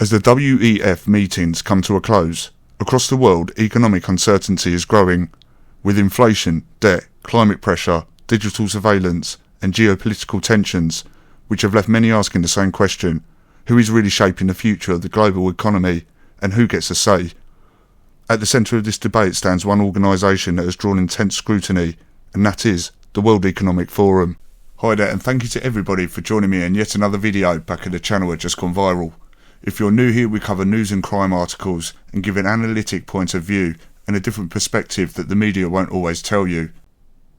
As the WEF meetings come to a close, across the world economic uncertainty is growing, with inflation, debt, climate pressure, digital surveillance and geopolitical tensions, which have left many asking the same question: who is really shaping the future of the global economy and who gets a say? At the centre of this debate stands one organisation that has drawn intense scrutiny, and that is the World Economic Forum. Hi there, and thank you to everybody for joining me in yet another video back at the channel that just gone viral. If you're new here, we cover news and crime articles and give an analytic point of view and a different perspective that the media won't always tell you.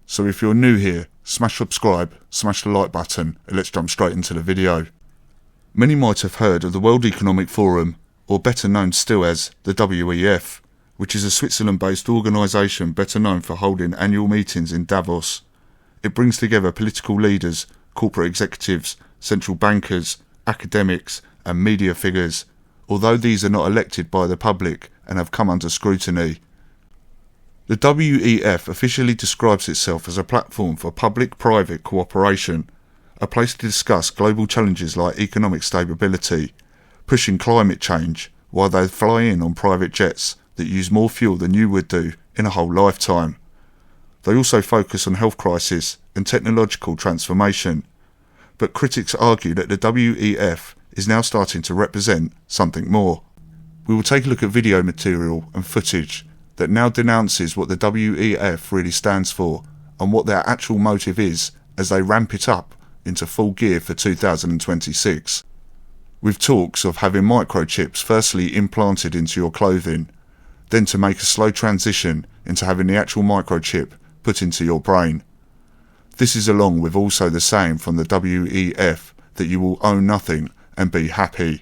So if you're new here, smash subscribe, smash the like button, and let's jump straight into the video. Many might have heard of the World Economic Forum, or better known still as the WEF, which is a Switzerland-based organisation better known for holding annual meetings in Davos. It brings together political leaders, corporate executives, central bankers, academics and media figures, although these are not elected by the public and have come under scrutiny. The WEF officially describes itself as a platform for public-private cooperation, a place to discuss global challenges like economic stability, pushing climate change, while they fly in on private jets that use more fuel than you would do in a whole lifetime. They also focus on health crisis and technological transformation, but critics argue that the WEF is now starting to represent something more. We will take a look at video material and footage that now denounces what the WEF really stands for and what their actual motive is as they ramp it up into full gear for 2026. With talks of having microchips firstly implanted into your clothing, then to make a slow transition into having the actual microchip put into your brain. This is along with also the saying from the WEF that you will own nothing and be happy.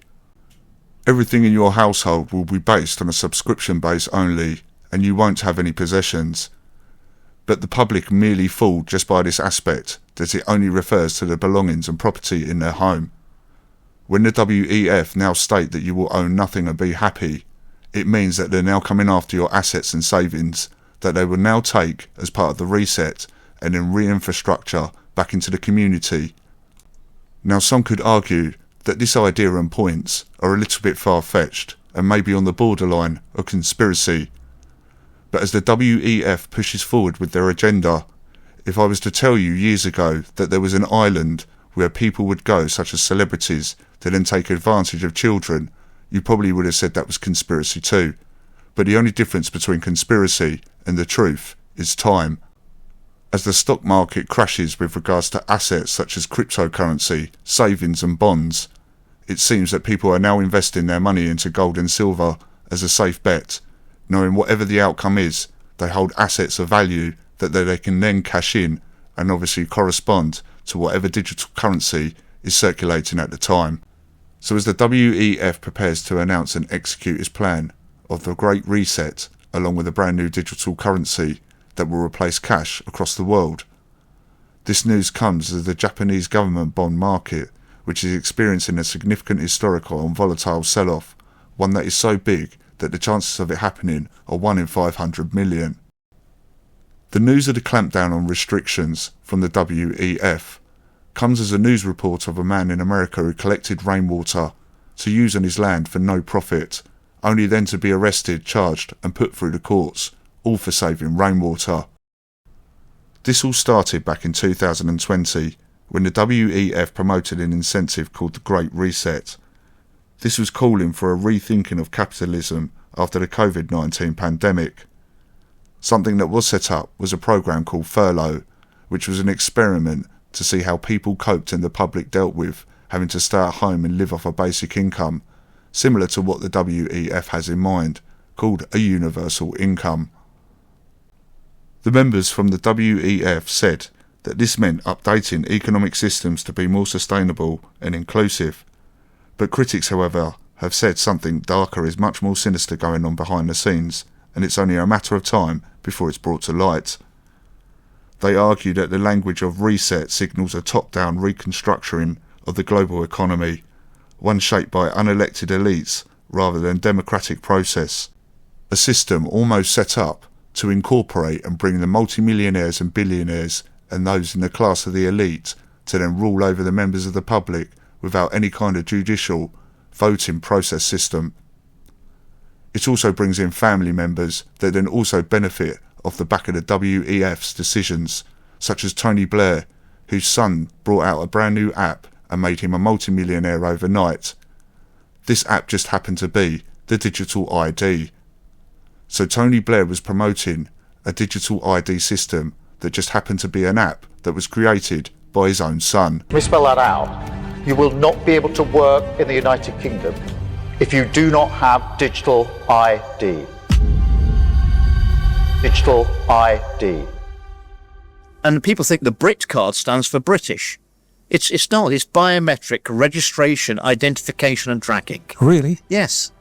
Everything in your household will be based on a subscription base only, and you won't have any possessions. But the public merely fooled just by this aspect that it only refers to the belongings and property in their home. When the WEF now state that you will own nothing and be happy, it means that they're now coming after your assets and savings that they will now take as part of the reset and then re-infrastructure back into the community. Now some could argue that this idea and points are a little bit far-fetched and maybe on the borderline of conspiracy. But as the WEF pushes forward with their agenda, if I was to tell you years ago that there was an island where people would go, such as celebrities, to then take advantage of children, you probably would have said that was conspiracy too. But the only difference between conspiracy and the truth is time. As the stock market crashes with regards to assets such as cryptocurrency, savings and bonds, it seems that people are now investing their money into gold and silver as a safe bet, knowing whatever the outcome is, they hold assets of value that they can then cash in and obviously correspond to whatever digital currency is circulating at the time. So as the WEF prepares to announce and execute its plan of the Great Reset, along with a brand new digital currency that will replace cash across the world, this news comes as the Japanese government bond market, which is experiencing a significant historical and volatile sell-off, one that is so big that the chances of it happening are 1 in 500 million. The news of the clampdown on restrictions from the WEF comes as a news report of a man in America who collected rainwater to use on his land for no profit, only then to be arrested, charged and put through the courts, all for saving rainwater. This all started back in 2020 when the WEF promoted an incentive called the Great Reset. This was calling for a rethinking of capitalism after the COVID-19 pandemic. Something that was set up was a program called furlough, which was an experiment to see how people coped and the public dealt with having to stay at home and live off a basic income, similar to what the WEF has in mind, called a universal income. The members from the WEF said that this meant updating economic systems to be more sustainable and inclusive. But critics, however, have said something darker is much more sinister going on behind the scenes, and it's only a matter of time before it's brought to light. They argue that the language of reset signals a top-down reconstruction of the global economy, one shaped by unelected elites rather than democratic process, a system almost set up to incorporate and bring the multimillionaires and billionaires and those in the class of the elite to then rule over the members of the public without any kind of judicial voting process system. It also brings in family members that then also benefit off the back of the WEF's decisions, such as Tony Blair, whose son brought out a brand new app and made him a multimillionaire overnight. This app just happened to be the digital ID. So Tony Blair was promoting a digital ID system that just happened to be an app that was created by his own son. Let me spell that out. You will not be able to work in the United Kingdom if you do not have digital ID. Digital ID. And people think the Brit card stands for British. It's not. It's biometric registration, identification and tracking. Really? Yes.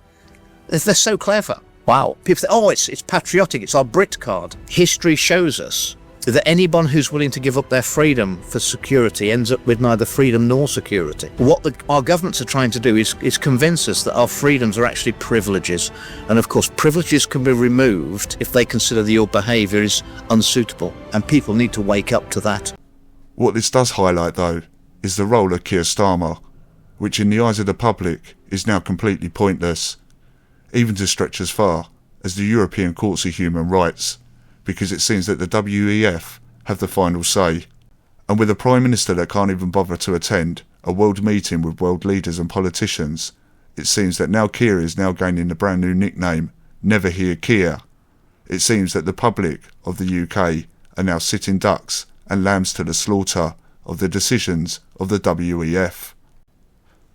They're so clever. Wow. People think, oh, it's patriotic. It's our Brit card. History shows us that anyone who's willing to give up their freedom for security ends up with neither freedom nor security. What our governments are trying to do is convince us that our freedoms are actually privileges. And of course, privileges can be removed if they consider that your behaviour is unsuitable. And people need to wake up to that. What this does highlight, though, is the role of KEIR STARMER, which in the eyes of the public is now completely pointless, even to stretch as far as the European Courts of Human Rights, because it seems that the WEF have the final say. And with a Prime Minister that can't even bother to attend a world meeting with world leaders and politicians, it seems that now KEIR is now gaining the brand new nickname, Never Hear KEIR. It seems that the public of the UK are now sitting ducks and lambs to the slaughter of the decisions of the WEF.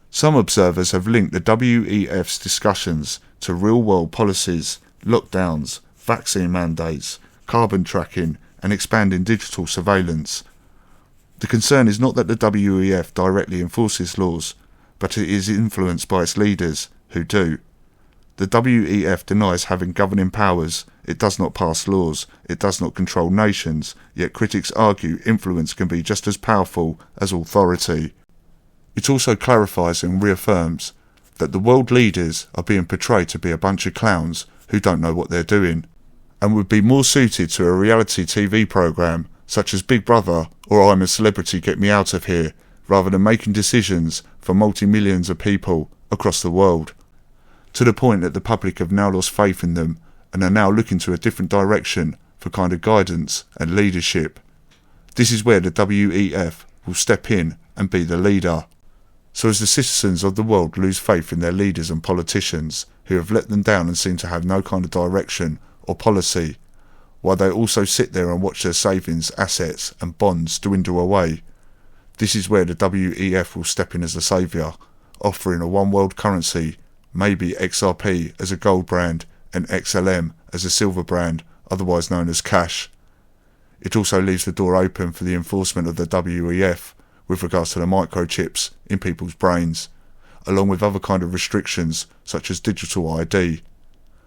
Some observers have linked the WEF's discussions to real-world policies, lockdowns, vaccine mandates, carbon tracking and expanding digital surveillance. The concern is not that the WEF directly enforces laws, but it is influenced by its leaders who do. The WEF denies having governing powers, it does not pass laws, it does not control nations, yet critics argue influence can be just as powerful as authority. It also clarifies and reaffirms that the world leaders are being portrayed to be a bunch of clowns who don't know what they're doing, and would be more suited to a reality TV programme such as Big Brother or I'm a Celebrity, Get Me Out of Here, rather than making decisions for multi-millions of people across the world, to the point that the public have now lost faith in them and are now looking to a different direction for kind of guidance and leadership. This is where the WEF will step in and be the leader. So as the citizens of the world lose faith in their leaders and politicians who have let them down and seem to have no kind of direction or policy, while they also sit there and watch their savings, assets and bonds dwindle away, this is where the WEF will step in as a saviour, offering a one world currency, maybe XRP as a gold brand and XLM as a silver brand, otherwise known as cash. It also leaves the door open for the enforcement of the WEF with regards to the microchips in people's brains, along with other kind of restrictions such as digital ID,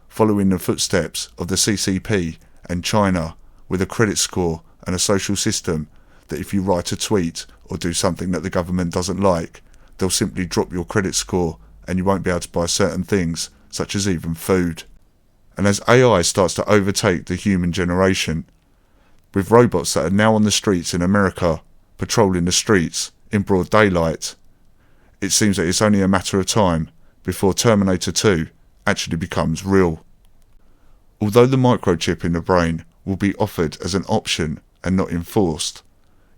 following the footsteps of the CCP and China with a credit score and a social system that if you write a tweet or do something that the government doesn't like, they'll simply drop your credit score and you won't be able to buy certain things, such as even food. And as AI starts to overtake the human generation, with robots that are now on the streets in America, patrolling the streets in broad daylight, it seems that it's only a matter of time before Terminator 2 actually becomes real. Although the microchip in the brain will be offered as an option and not enforced,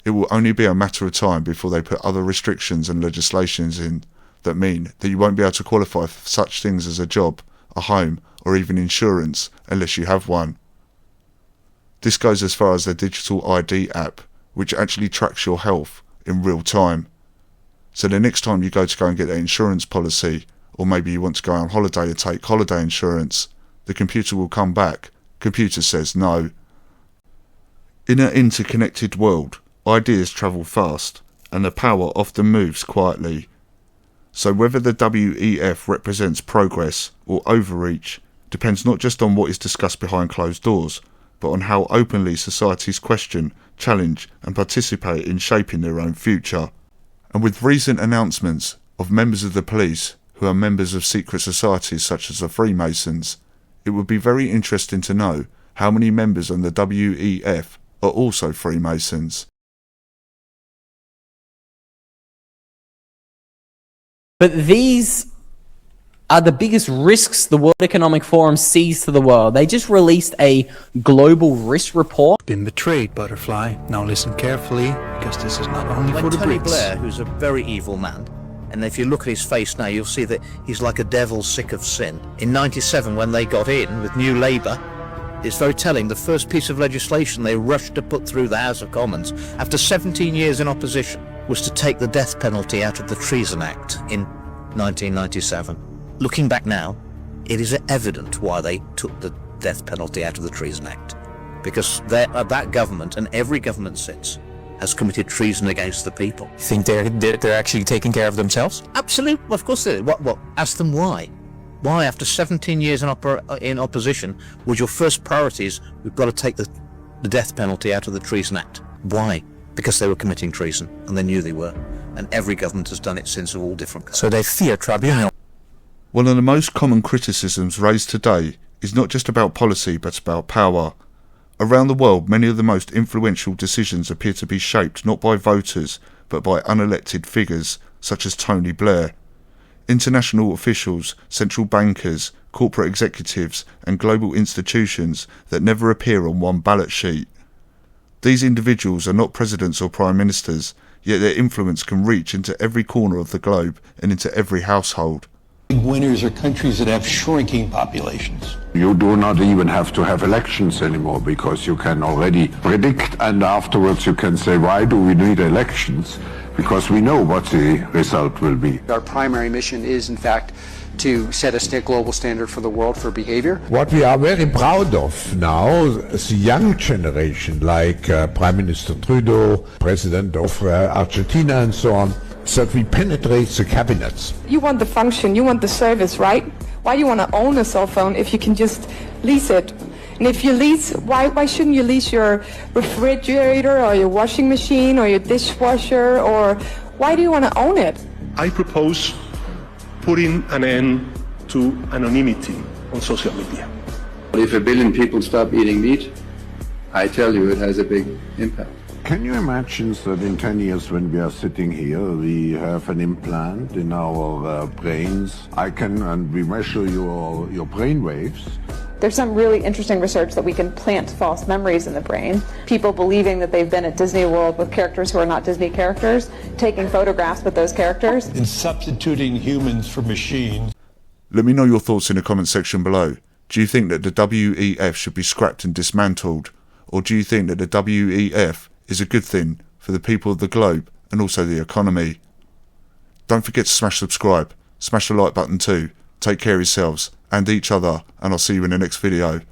it will only be a matter of time before they put other restrictions and legislations in that mean that you won't be able to qualify for such things as a job, a home, or even insurance unless you have one. This goes as far as the digital ID app, which actually tracks your health in real time. So the next time you go and get an insurance policy, or maybe you want to go on holiday and take holiday insurance, the computer will come back. Computer says no. In an interconnected world, ideas travel fast, and the power often moves quietly. So whether the WEF represents progress or overreach depends not just on what is discussed behind closed doors, but on how openly societies question, challenge and participate in shaping their own future. And with recent announcements of members of the police who are members of secret societies such as the Freemasons, it would be very interesting to know how many members on the WEF are also Freemasons. But these are the biggest risks the World Economic Forum sees to the world. They just released a global risk report. Been betrayed, Butterfly. Now listen carefully, because this is not only When for the Tony Brits. Blair, who's a very evil man, and if you look at his face now, you'll see that he's like a devil sick of sin. In 97, when they got in with New Labour, it's very telling. The first piece of legislation they rushed to put through the House of Commons, after 17 years in opposition, was to take the death penalty out of the Treason Act in 1997. Looking back now, it is evident why they took the death penalty out of the Treason Act. Because that government, and every government since, has committed treason against the people. You think they're actually taking care of themselves? Absolutely, of course they did. What? Ask them why. Why, after 17 years in opposition, was your first priorities, we've got to take the death penalty out of the Treason Act? Why? Because they were committing treason, and they knew they were. And every government has done it since, of all different kinds. So they fear tribunal. One of the most common criticisms raised today is not just about policy but about power. Around the world, many of the most influential decisions appear to be shaped not by voters but by unelected figures such as Tony Blair. International officials, central bankers, corporate executives and global institutions that never appear on one ballot sheet. These individuals are not presidents or prime ministers, yet their influence can reach into every corner of the globe and into every household. Winners are countries that have shrinking populations. You do not even have to have elections anymore because you can already predict, and afterwards you can say, why do we need elections? Because we know what the result will be. Our primary mission is, in fact, to set a global standard for the world for behavior. What we are very proud of now, the young generation, like Prime Minister Trudeau, President of Argentina and so on, that we penetrate the cabinets. You want the function, you want the service, right? Why do you want to own a cell phone if you can just lease it? And if you lease, why shouldn't you lease your refrigerator or your washing machine or your dishwasher, or why do you want to own it? I propose putting an end to anonymity on social media. If 1 billion people stop eating meat, I tell you it has a big impact. Can you imagine that in 10 years when we are sitting here, we have an implant in our brains? And we measure your brain waves. There's some really interesting research that we can plant false memories in the brain. People believing that they've been at Disney World with characters who are not Disney characters, taking photographs with those characters. And substituting humans for machines. Let me know your thoughts in the comment section below. Do you think that the WEF should be scrapped and dismantled? Or do you think that the WEF is a good thing for the people of the globe and also the economy? Don't forget to smash subscribe, smash the like button too. Take care of yourselves and each other, and I'll see you in the next video.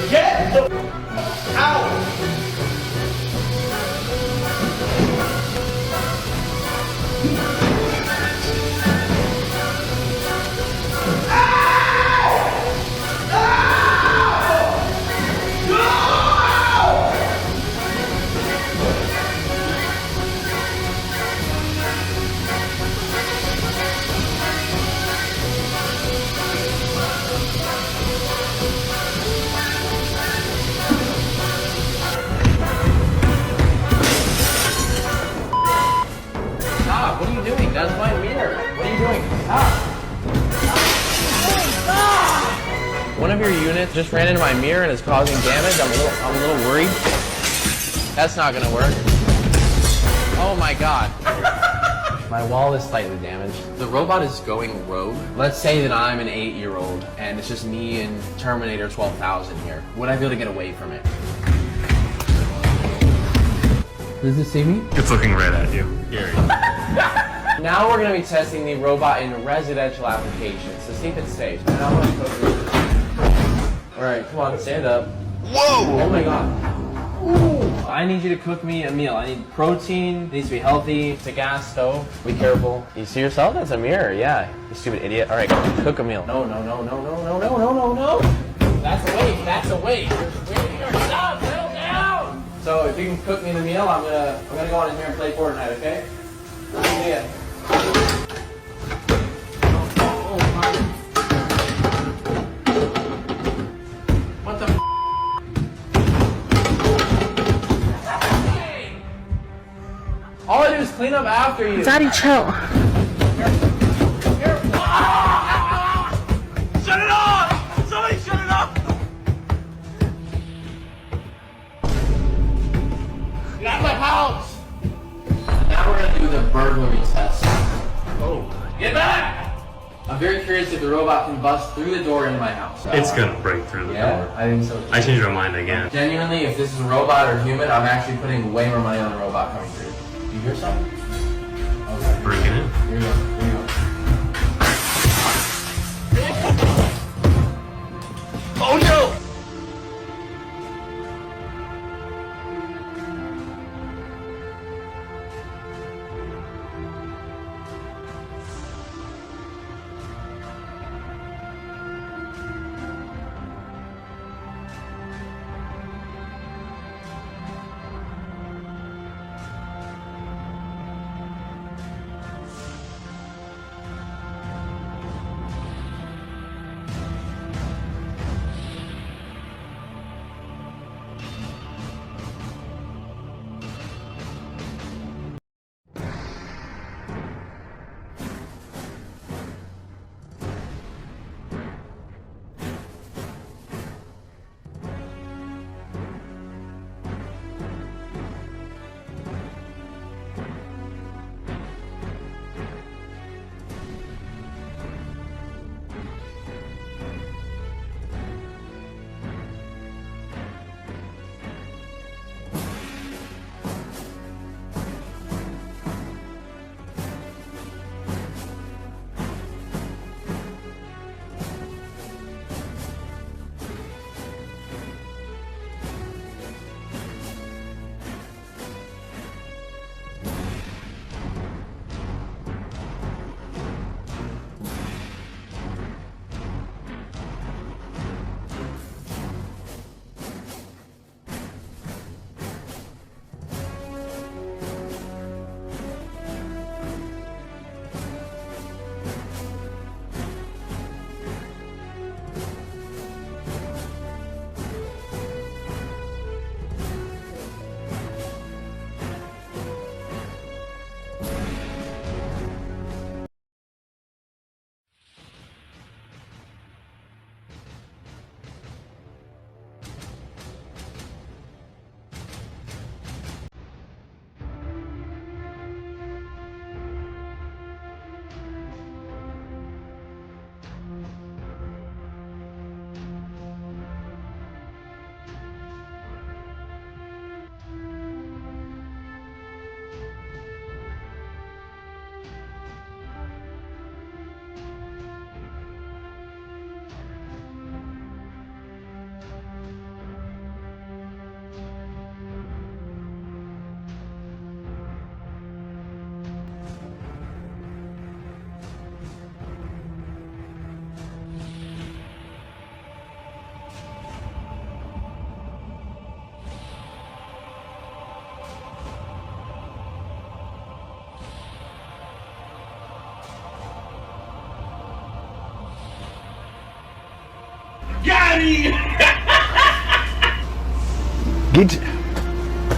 Get the out! Stop! What are you doing? That's my mirror. What are you doing? Stop! Stop! One of your units just ran into my mirror and is causing damage. I'm a little worried. That's not gonna work. Oh my god. My wall is slightly damaged. The robot is going rogue. Let's say that I'm an 8-year-old and it's just me and Terminator 12,000 here. Would I be able to get away from it? Does it see me? It's looking right at you. Gary. Now we're going to be testing the robot in residential applications to see if it's safe. Alright, come on, stand up. Whoa! Oh my god. Ooh. I need you to cook me a meal. I need protein, it needs to be healthy. It's a gas stove. Be careful. You see yourself? That's a mirror, yeah. You stupid idiot. Alright, cook a meal. No. That's a waste, that's a waste. You're waiting here. Stop, settle down! So if you can cook me the meal, I'm gonna go on in here and play Fortnite, okay? Yeah. What the all I do is clean up after you. Daddy, chill. Shut it off! Somebody shut it off! Get out of my house! Now we're gonna do the burglary test. Oh. Get back! I'm very curious if the robot can bust through the door into my house. It's gonna break through the door. I think so. I changed my mind again. Genuinely, if this is a robot or human, I'm actually putting way more money on the robot coming through. You hear something? Okay. Breaking in. Here we go. Here we go. Oh no!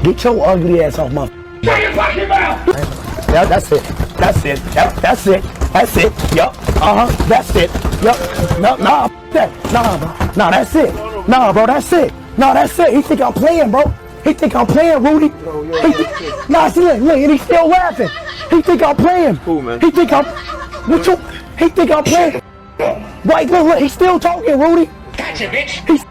Get your ugly ass off my. Shut your fucking mouth! Yeah, that's it. That's it. Yep, that's it. That's it. Yup. That's it. Yup. No, nah, that. Nah, bro. Nah, that's it. Nah, bro, that's it. Nah, that's it. He think I'm playing, bro. He think I'm playing, Rudy. Nah, see, look, and he's still laughing. He think I'm playing. Cool, man. He think I'm. What you? He think I'm playing. Right, look, he's still talking, Rudy. Gotcha, bitch. He's